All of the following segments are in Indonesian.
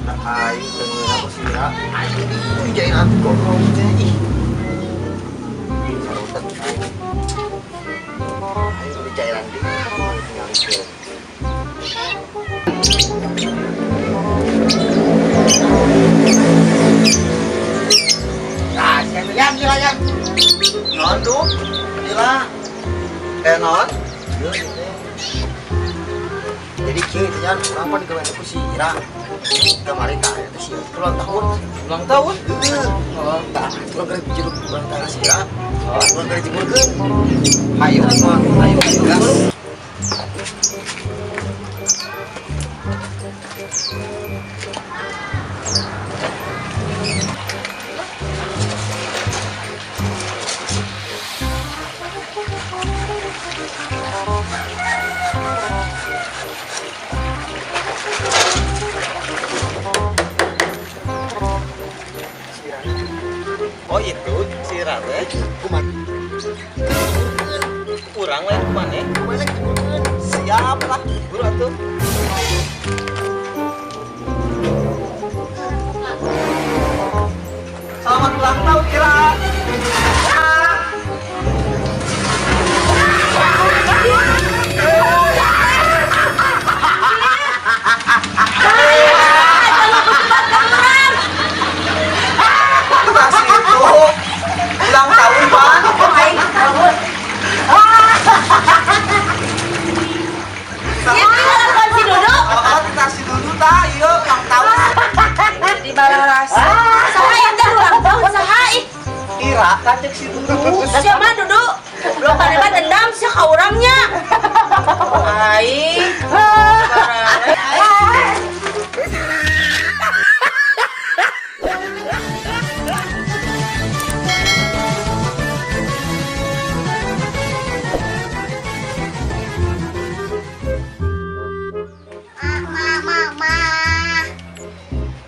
Ayo dengan aku sih ya. Ayo jain aku gobloknya ih. Sarutan. Ayo di cairan di. Tinggal itu. Nah, saya gila ya. Non tuh. Gila. Non. Jadi kieu nya kenapa di kamar aku si Ira kemarin tah eta si ulang tahun oh tah ulang kali jeruk ulang tahun si Ira ulang kali jemurkeun hayu mah hayu gas oh itu si Rate kumaha kurang lain kemana siap lah buru atuh selamat ulang tahun Ira ulang tahun pan aing tahun si Dodo kita si Dodo tah ieu ulang tahun Di bala rasa. Saha teh ulang tahun saha ih? Ira kacek si Dodo Siapa Dudu? Belum pada mah dendam sia ka urangnya. Ai.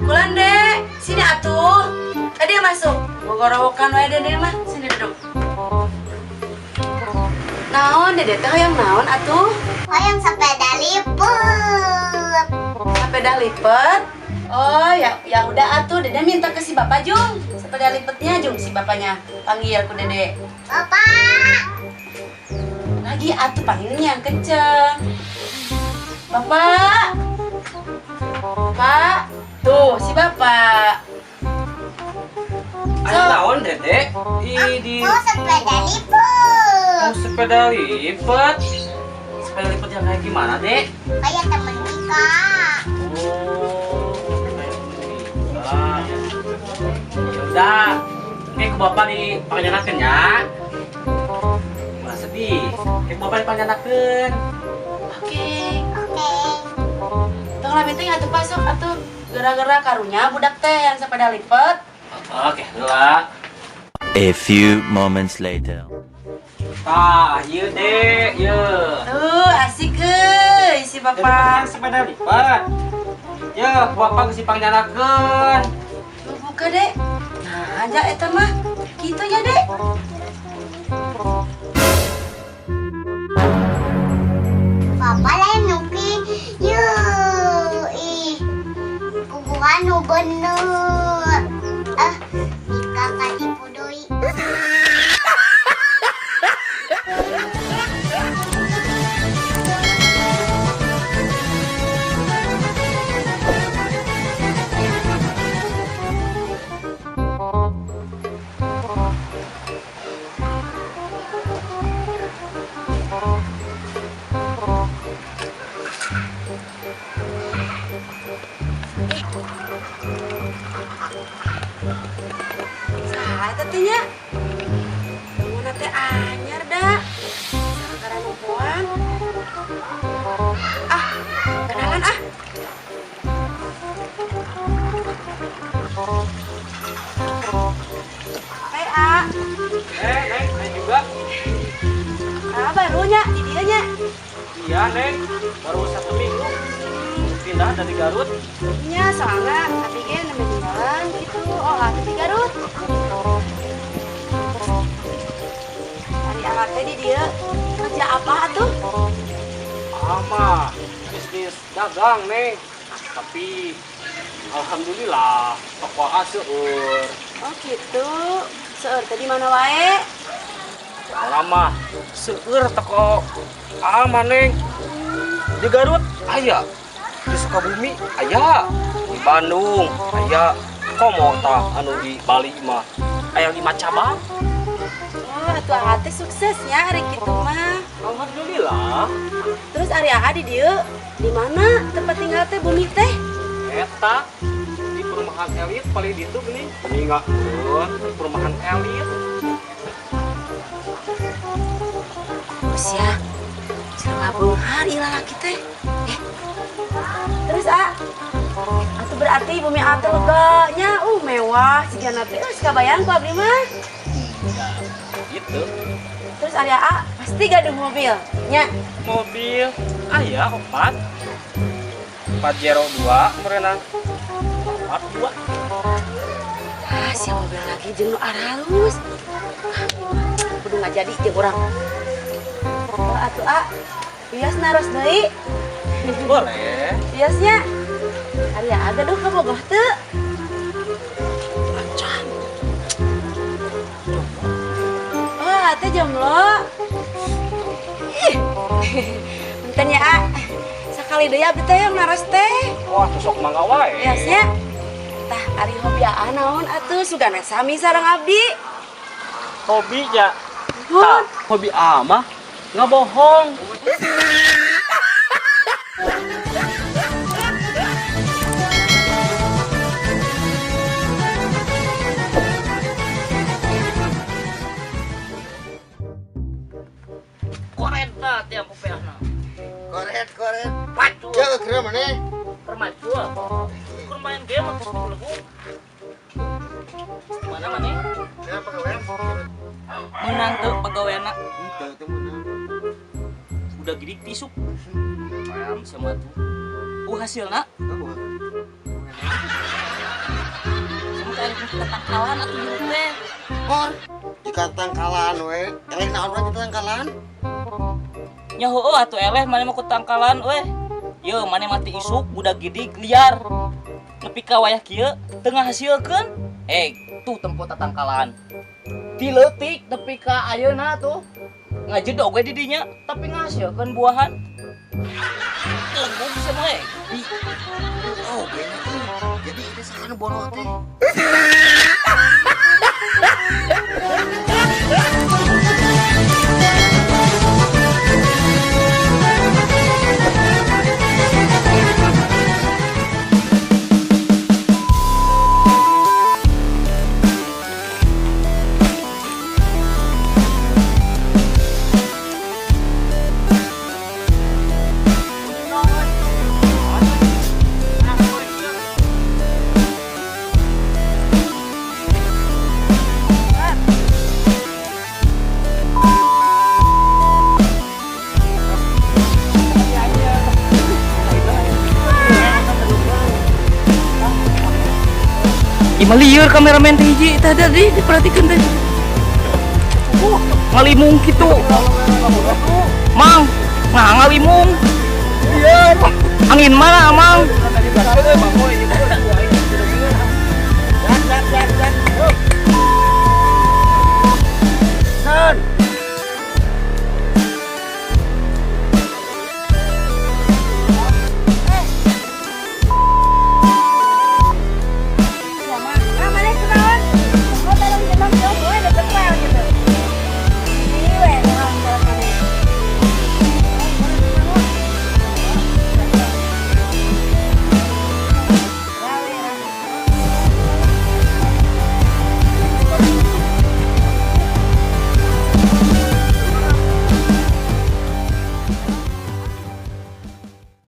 Kulan dek, sini atuh. Tadi masuk. Gogorowokan wae dede mah, sini duduk. Naon dede teh hoyong naon atuh? Hoyong sepeda liput. Sepeda lipet. Oh ya udah atuh dede minta ke si bapak Jung. Sepeda lipetnya Jung si bapaknya panggil ku dede. Bapak. Lagi atuh panggilnya yang kenceng. Bapak. Pak. Tuh si bapak. Ayo naon dedek di Mau sepeda liput. mau sepeda lipat. Sepeda lipat yang kayak gimana dek? Kayak temen nikah. Oh, kayak bisa. Yaudah, kayak ke bapak dipanjanakeun ya. Nggak sedih, kayak ke bapak dipanjanakeun. Oke. Oke. Tong lami teh atuh pasok atuh. Gara-gara karunya budak teh yang sepeda lipet. Oke, dua. A few moments later. Tah, iya dek, iya. Tuh asik euy si bapak. Sepeda lipat. Ya, bapak geus dipanjanakeun. Tuh buka dek. Nah aja eta mah. Kitu nya dek. Papa lain nuki. Yuh. Ih. Kuburan nu bener. Nikah kali pudoi. Saha eta teh nya? Mun teh anyar da. Sakaran poan. Ah, kenalan ah. Hai A. Neng juga. Ah barunya di dieu nya. Iya, Neng. Baru 1 minggu pindah dari Garut. Nya soalnya tapi ge nemenin jalan gitu. Oh, atuh di Garut. Hari ahad teh di dieu kerja apa atuh? Ama bisnis dagang, Neng. Tapi alhamdulillah toko seueur. Oh gitu. Seueur tadi mana wae? Lama seueur toko maneng. Di Garut aya, di Sukabumi aya, di Bandung aya, komo tah anu di Bali mah aya 5 cabang. Oh, atuh hati suksesnya hari kitu mah. Alhamdulillah. Terus ari Aa di dieu di mana tempat tinggal teh bumi teh? Eta di perumahan elit paling ditu gini. Ini enggak di perumahan elit. Terus ya, selama beunghar ieu lalaki teh. Terus atuh berarti bumi ate leganya, mewah sigana teh. Kabayang ku abdi mah. Gitu. Terus ari Aa pasti gaduh mobil, nya. Mobil aya 402 merenang 42. Si mobil lagi jeung nu aralus. Kudu nggak jadi jeung urang. Atuh bias naros deui. Boleh. Biasnya ari Aa gaduh ka bogoh teu? Wah, teh jomblo. Punten ya, sakali deui abdi teh yang naros teh. Wah, tuh sok mangga wae. Biasnya tah ari hobi Aa naon atuh sugana sami sareng abdi. Hobi ya. Nuhun. Hobi mah nggak bohong. Koret lah tiap upeahna. Koret. Pacu. Ya kira mana? Permaju apa? Bukan main game atau sebelumnya. Mana mana? Saya pegawai. Menang tuh pegawaiana. Itu menang. Udah gini tisuk. Ayam sama tuh. Hasilnya Apa? sama kayak kita kawan atau gitu teh. Kor, jika tangkalan we, eleh naon we tangkalan? Ya heueuh atuh eleh mana mau tangkalan we. Ye mana mati isuk budak gidig liar. Nepi ka wayah kieu teu ngahasilkeun. Tuh tempo tatangkalan. Dileutik nepi ka ayeuna tuh. Ngajedog we di dinya tapi ngahasilkeun buahan. Lembut bisa mah Oh, kayaknya tuh. Jadi itu sakana bono teh. Meliur kameramen hiji tadi diperhatikan teh. Ngalimung gitu. Mang, ngalimung. Iya. Angin mana, Mang?